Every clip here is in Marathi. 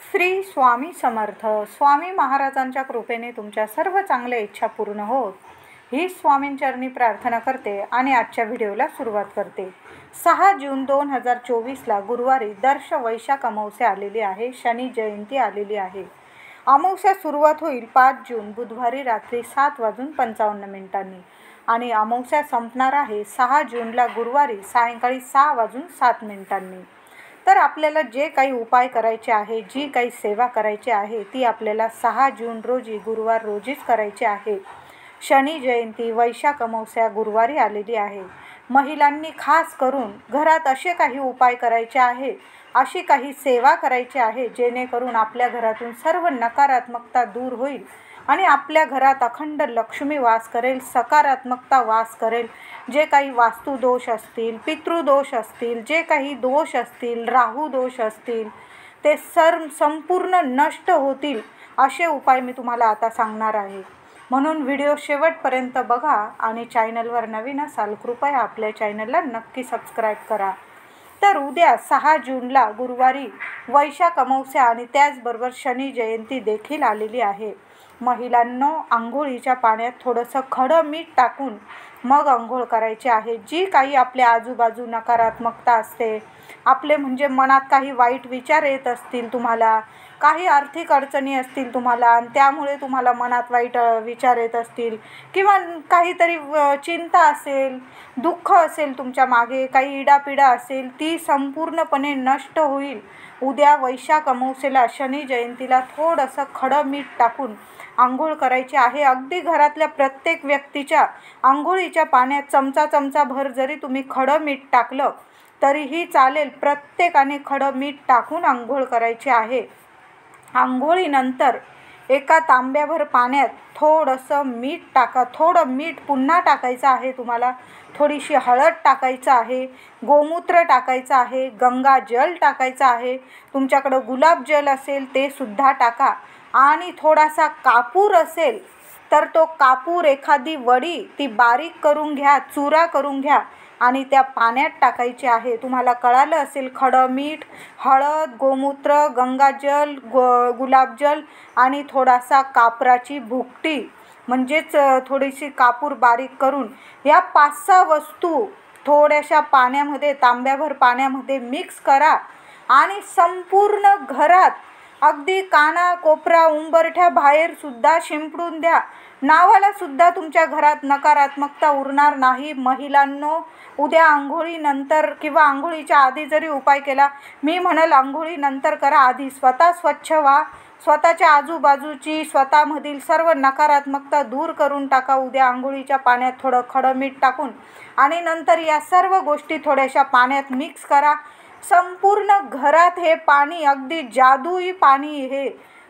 श्री स्वामी समर्थ. स्वामी महाराजांच्या कृपेने तुमच्या सर्व चांगल्या इच्छा पूर्ण होत ही स्वामींचरणी प्रार्थना करते आणि आजच्या व्हिडिओला सुरुवात करते. 6 जून 2024ला गुरुवारी दर्श वैशाख अमावस्या आलेली आहे. शनी जयंती आलेली आहे. अमावस्या सुरुवात होईल 5 जून बुधवारी रात्री 7:55 आणि अमावस्या संपणार आहे 6 जूनला गुरुवारी सायंकाळी 6:07. तर आपल्याला जे काही उपाय करायचे आहे, जी काही सेवा करायची आहे ती आपल्याला 6 जून रोजी गुरुवार रोजीच करायची आहे. शनी जयंती वैशाख अमावस्या गुरुवारी आलेली आहे. महिलांनी खास करून घरात असे काही उपाय करायचे आहे, अशी काही सेवा करायची आहे जेणेकरून आपल्या घरातून सर्व नकारात्मकता दूर होईल आणि आपल्या घरात अखंड लक्ष्मी वास करेल, सकारात्मकता वास करेल. जे काही वास्तुदोष असतील, पितृदोष असतील, जे काही दोष असतील, राहू दोष असतील, ते संपूर्ण नष्ट होतील. असे उपाय मी तुम्हाला आता सांगणार आहे. म्हणून व्हिडिओ शेवटपर्यंत बघा आणि चॅनलवर नवीन असाल कृपया आपल्या चॅनलला नक्की सबस्क्राईब करा. तर उद्या 6 जूनला गुरुवारी वैशाख अमावस्या आणि त्याचबरोबर शनी जयंती देखील आलेली आहे. महिलांनो, आंघोळीच्या पाण्यात थोडंसं खडं मीठ टाकून मग आंघोळ करायची आहे. जी काही आपल्या आजूबाजू नकारात्मकता असते, आपले म्हणजे मनात काही वाईट विचार येत असतील, तुम्हाला काही आर्थिक अडचणी असतील तुम्हाला आणि त्यामुळे तुम्हाला मनात वाईट विचार येत असतील किंवा काहीतरी चिंता असेल, दुःख असेल, तुमच्या मागे काही इडापिडा असेल, ती संपूर्णपणे नष्ट होईल. उद्या वैशाख अमावस्येला शनी जयंतीला थोडंसं खडं मीठ टाकून आंघोळ करायची आहे. अगदी घरातल्या प्रत्येक व्यक्तीच्या आंघोळीच्या पाण्यात चमचाभर जरी तुम्ही खडं मीठ टाकलं तरीही चालेल. प्रत्येकाने खडं मीठ टाकून आंघोळ करायची आहे. आंघोळीनंतर एका तांब्याभर पाण्यात थोडंसं मीठ टाका. थोडं मीठ पुन्हा टाकायचं आहे तुम्हाला. थोडीशी हळद टाकायचं आहे, गोमूत्र टाकायचं आहे, गंगाजल टाकायचं आहे, तुमच्याकडं गुलाबजल असेल ते सुद्धा टाका आणि थोडासा कापूर असेल तर तो कापूर, एखादी वडी ती बारीक करून घ्या, चुरा करून घ्या आणि त्या पाण्यात टाकायचे आहे. तुम्हाला कळालं असेल, खडं मीठ, हळद, गोमूत्र, गंगाजल, गुलाबजल आणि थोडासा कापराची भुकटी म्हणजेच थोडीशी कापूर बारीक करून या 5-6 वस्तू थोड्याशा पाण्यामध्ये, तांब्याभर पाण्यामध्ये मिक्स करा आणि संपूर्ण घरात अगदी काना कोपरा उंबरठ्या बाहेर सुद्धा शिंपडून द्या. नावाला सुद्धा तुमच्या घरात नकारात्मकता उरणार नाही. महिलांनो, उद्या आंघोळीनंतर किंवा आंघोळीच्या आधी जरी उपाय केला, मी म्हणाल आंघोळीनंतर करा. आधी स्वतः स्वच्छ व्हा, स्वतःच्या आजूबाजूची, स्वतःमधील सर्व नकारात्मकता दूर करून टाका उद्या आंघोळीच्या पाण्यात थोडं खडं मीठ टाकून आणि नंतर या सर्व गोष्टी थोड्याशा पाण्यात मिक्स करा. संपूर्ण घरात हे पाणी, अगदी जादुई पाणी हे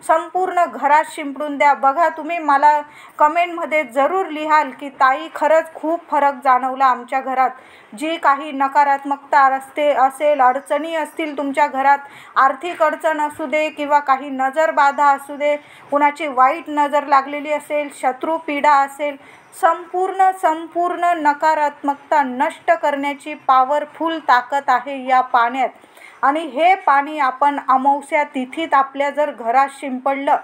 संपूर्ण घरात शिंपडून द्या. बघा, तुम्ही मला कमेंटमध्ये जरूर लिहाल की ताई खरंच खूप फरक जाणवला आमच्या घरात. जी काही नकारात्मकता असेल, अडचणी असतील तुमच्या घरात, आर्थिक अडचण असू दे किंवा काही नजरबाधा असू दे, कुणाची वाईट नजर लागलेली असेल, शत्रू पीडा असेल, संपूर्ण नकारात्मकता नष्ट करण्याची पॉवरफुल ताकद आहे या पाण्यात. आणि हे पाणी आपण अमावस्या तिथीत आपल्या जर घरात शिंपडलं,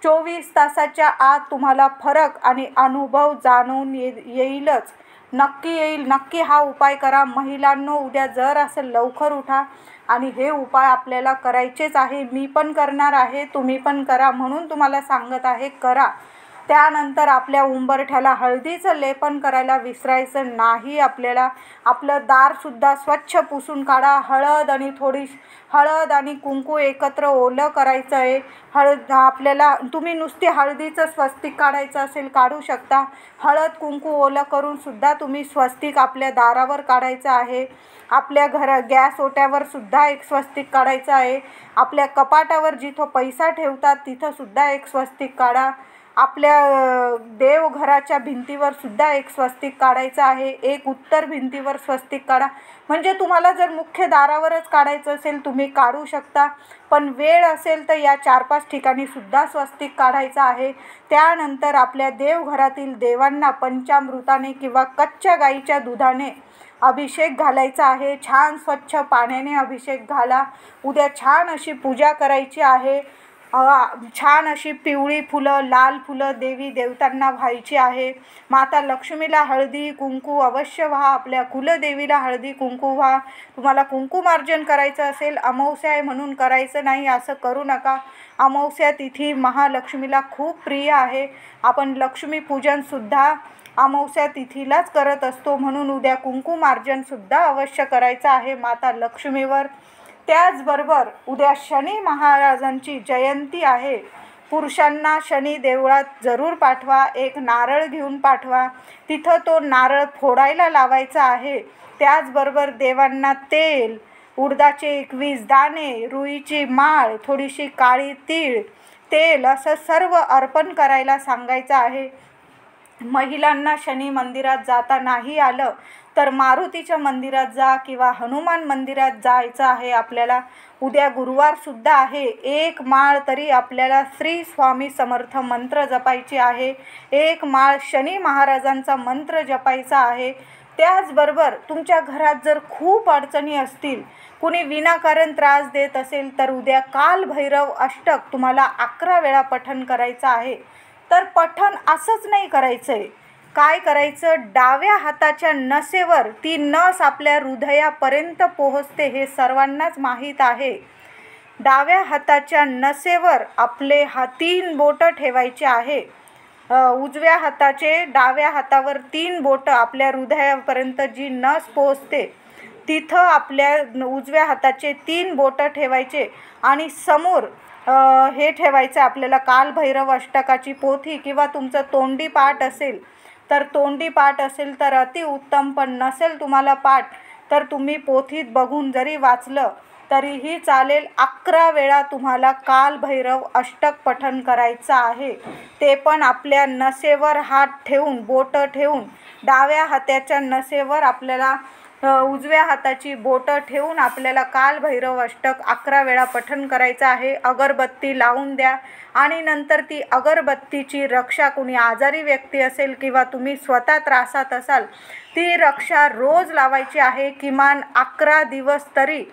24 तासाच्या आत तुम्हाला फरक आणि अनुभव जाणवून येईलच. नक्की येईल. नक्की हा उपाय करा. महिलांनो, उद्या जर असं लवकर उठा आणि हे उपाय आपल्याला करायचेच आहे. मी पण करणार आहे, तुम्ही पण करा. म्हणून तुम्हाला सांगत आहे, करा. त्यानंतर आपल्या उंबरठ्याला हळदीचं लेपन करायला विसरायचं नाही. आपल्याला आपलं दारसुद्धा स्वच्छ पुसून काढा. हळद आणि कुंकू एकत्र ओलं करायचं आहे. आपल्याला तुम्ही नुसती हळदीचं स्वस्तिक काढायचं असेल काढू शकता. हळद कुंकू ओलं करून सुद्धा तुम्ही स्वस्तिक आपल्या दारावर काढायचं आहे. आपल्या गॅस ओट्यावर सुद्धा एक स्वस्तिक काढायचं आहे. आपल्या कपाटावर जिथं पैसा ठेवतात तिथं सुद्धा एक स्वस्तिक काढा. आपल्या देवघराच्या भिंतीवर सुद्धा एक स्वस्तिक काढायचं आहे. एक उत्तर भिंतीवर स्वस्तिक काढा. म्हणजे तुम्हाला जर मुख्य दारावरच काढायचं असेल तुम्ही काढू शकता, पण वेळ असेल तर या 4-5 ठिकाणी सुद्धा स्वस्तिक काढायचं आहे. त्यानंतर आपल्या देवघरातील देवांना पंचामृताने किंवा कच्च्या गाईच्या दुधाने अभिषेक घालायचा आहे. छान स्वच्छ पाण्याने अभिषेक घाला. उद्या छान अशी पूजा करायची आहे. छान अशी पिवळी फुलं, लाल फुलं देवी देवतांना व्हायची आहे. माता लक्ष्मीला हळदी कुंकू अवश्य व्हा. आपल्या कुलदेवीला हळदी कुंकू व्हा. तुम्हाला कुंकुमार्जन करायचं असेल, अमावस्या आहे म्हणून करायचं नाही असं करू नका. अमावस्या तिथी महालक्ष्मीला खूप प्रिय आहे. आपण लक्ष्मीपूजनसुद्धा अमावस्या तिथीलाच करत असतो, म्हणून उद्या कुंकुमार्जनसुद्धा अवश्य करायचं आहे माता लक्ष्मीवर. त्याचबरोबर उद्या शनी महाराजांची जयंती आहे. पुरुषांना शनी देवळात जरूर पाठवा. एक नारळ घेऊन पाठवा. तिथं तो नारळ फोडायला लावायचा आहे. त्याचबरोबर देवांना तेल, उडदाचे 21 दाणे, रुईची माळ, थोडीशी काळी तीळ, तेल असं सर्व अर्पण करायला सांगायचं आहे. महिलांना शनी मंदिरात जाता नाही आलं तर मारुतीच्या मंदिरात जा किंवा हनुमान मंदिरात जायचं आहे. आपल्याला उद्या गुरुवारसुद्धा आहे. एक माळ तरी आपल्याला श्री स्वामी समर्थ मंत्र जपायची आहे. एक माळ शनी महाराजांचा मंत्र जपायचा आहे. त्याचबरोबर तुमच्या घरात जर खूप अडचणी असतील, कुणी विनाकारण त्रास देत असेल, तर उद्या कालभैरव अष्टक तुम्हाला 11 वेळा पठण करायचं आहे. तर पठण असंच नाही करायचं आहे. काय करायचं, डाव्या हाताच्या नसेवर ती नस आपल्या हृदयापर्यंत पोहोचते हे सर्वांनाच माहीत आहे. डाव्या हाताच्या नसेवर आपले 3 बोटं ठेवायचे आहे. उजव्या हाताचे डाव्या हातावर 3 बोटं आपल्या हृदयापर्यंत जी नस पोहोचते तिथं आपल्या उजव्या हाताचे 3 बोटं ठेवायचे आणि समोर हे ठेवायचं आपल्याला कालभैरव अष्टकाची पोथी किंवा तुमचं तोंडी पाठ असेल तर तोंडी पाठ असेल तर अतिउत्तम, पण नसेल तुम्हाला पाठ तर तुम्ही पोथीत बघून जरी वाचलं तरीही चालेल. 11 वेळा तुम्हाला कालभैरव अष्टक पठण करायचं आहे. ते पण आपल्या नसेवर हात ठेवून, बोटं ठेवून, डाव्या हाताच्या नसेवर आपल्याला उजव्या हाताची बोटं ठेवून आपल्याला कालभैरव अष्टक 11 वेळा पठण करायचं आहे. अगरबत्ती लावून द्या आणि नंतर ती अगरबत्तीची रक्षा, कुणी आजारी व्यक्ती असेल किंवा तुम्ही स्वतः त्रासात असाल, ती रक्षा रोज लावायची आहे. किमान 11 दिवस तरी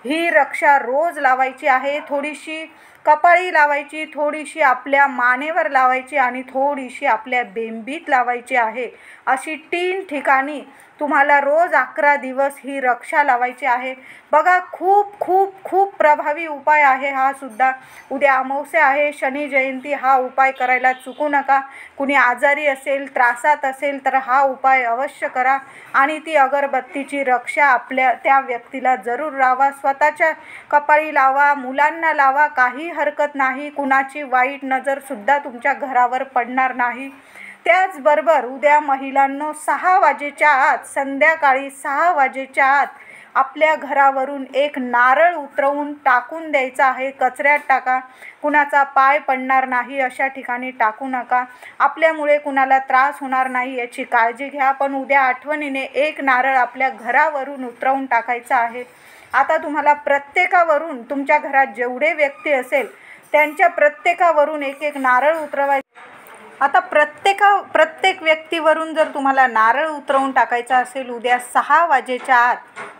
ही रक्षा रोज लावायची आहे. थोडीशी कपाळी लावायची, थोडीशी आपल्या मानेवर लावायची आणि थोडीशी आपल्या बेंबीत लावायची आहे. अशी 3 ठिकाणी तुम्हाला रोज 11 दिवस ही रक्षा लावायची आहे. बघा, खूप खूप खूप प्रभावी उपाय आहे हा सुद्धा. उद्या अमावस्या आहे, शनी जयंती, हा उपाय करायला चुकू नका. कुणी आजारी असेल, त्रासात असेल तर हा उपाय अवश्य करा आणि ती अगरबत्तीची रक्षा आपल्या त्या व्यक्तीला जरूर लावा. स्वतःच्या कपाळी लावा, मुलांना लावा, काही हरकत नाही. कुणाची वाईट नजरसुद्धा तुमच्या घरावर पडणार नाही. त्याचबरोबर उद्या महिलांनो 6 वाजेच्या आत, संध्याकाळी 6 वाजेच्या आत आपल्या घरावरून एक नारळ उतरवून टाकून द्यायचा आहे. कचऱ्यात टाका. कुणाचा पाय पडणार नाही अशा ठिकाणी टाकू नका. आपल्यामुळे कुणाला त्रास होणार नाही याची काळजी घ्या. पण उद्या आठवणीने एक नारळ आपल्या घरावरून उतरवून टाकायचा आहे. आता तुम्हाला प्रत्येकावरून, तुमच्या घरात जेवढे व्यक्ती असेल त्यांच्या प्रत्येकावरून एक नारळ उतरवायचा. आता प्रत्येक व्यक्तीवरून जर तुम्हाला नारळ उतरवून टाकायचा असेल उद्या 6 वाजेच्या आत,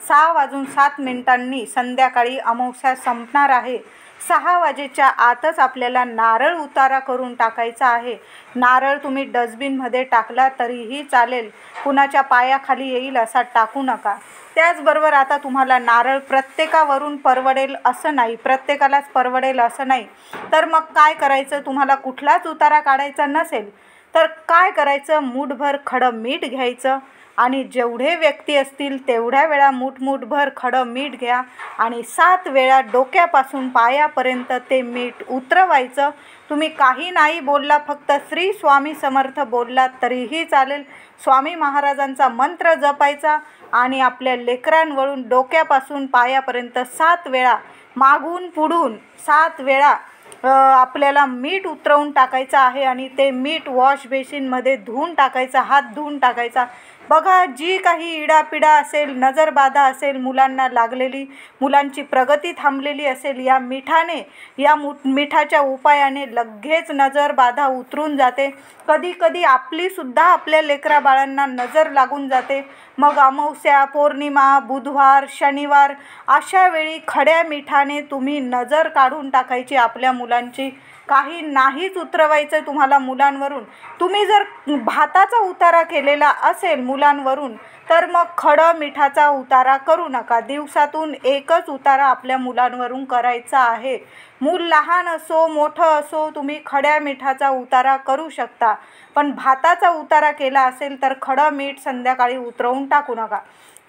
6 वाजून 7 मिनिटांनी संध्याकाळी अमावस्या संपणार आहे. 6 वाजेच्या आतच आपल्याला नारळ उतारा करून टाकायचा आहे. नारळ तुम्ही डस्टबिनमध्ये टाकला तरीही चालेल. कुणाच्या पायाखाली येईल असा टाकू नका. त्याचबरोबर आता तुम्हाला नारळ प्रत्येकावरून परवडेल असं नाही, प्रत्येकालाच परवडेल असं नाही. तर मग काय करायचं, तुम्हाला कुठलाच उतारा काढायचा नसेल तर काय करायचं, मूठभर खडं मीठ घ्यायचं आणि जेवढे व्यक्ती असतील तेवढ्या वेळा मूठभर खडं मीठ घ्या आणि 7 वेळा डोक्यापासून पायापर्यंत ते मीठ उतरवायचं. तुम्ही काही नाही बोलला, फक्त श्री स्वामी समर्थ बोललात तरीही चालेल. स्वामी महाराजांचा मंत्र जपायचा आणि आपल्या लेकरांवरून डोक्यापासून पायापर्यंत 7 वेळा, मागून पुढून 7 वेळा आपल्याला मीठ उतरवून टाकायचं आहे आणि ते मीठ वॉश बेसिनमध्ये धुवून टाकायचं, हात धुवून टाकायचा. बघा, जी काही इडापिडा असेल, नजरबाधा असेल, मुलांना लागलेली, मुलांची प्रगती थांबलेली असेल, या मिठाच्या उपायाने लगेच नजरबाधा उतरून जाते. कधी कधी आपलीसुद्धा आपल्या लेकराबाळांना नजर लागून जाते. मग अमावस्या, पौर्णिमा, बुधवार, शनिवार अशा वेळी खड्या मिठाने तुम्ही नजर काढून टाकायची आपल्या मुलांची. काही नाहीच उतरवायचं तुम्हाला मुलांवरून. तुम्ही जर भाताचा उतारा केलेला असेल मुलांवरून, तर मग खडं मिठाचा उतारा करू नका. दिवसातून एकच उतारा आपल्या मुलांवरून करायचा आहे. मूल लहान असो मोठं असो, तुम्ही खड्या मिठाचा उतारा करू शकता. पण भाताचा उतारा केला असेल तर खडं मीठ संध्याकाळी उतरवून टाकू नका.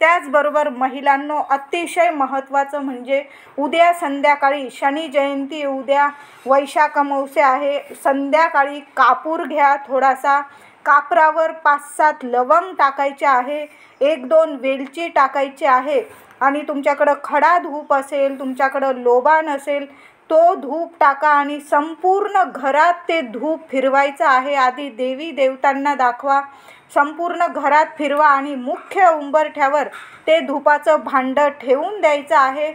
त्याचबरोबर महिलांनो, अतिशय महत्त्वाचं म्हणजे उद्या संध्याकाळी शनी जयंती, उद्या वैशाख अमावस्या आहे. संध्याकाळी कापूर घ्या थोडासा, कापरावर 5-7 लवंग टाकायचे आहे, 1-2 वेलची टाकायची आहे आणि तुमच्याकडं खडा धूप असेल, तुमच्याकडं लोबान असेल, तो धूप टाका आणि संपूर्ण घरात ते धूप फिरवायचं आहे. आधी देवी देवतांना दाखवा, संपूर्ण घरात फिरवा आणि मुख्य उंबरठ्यावर ते धुपाचं भांडं ठेवून द्यायचं आहे.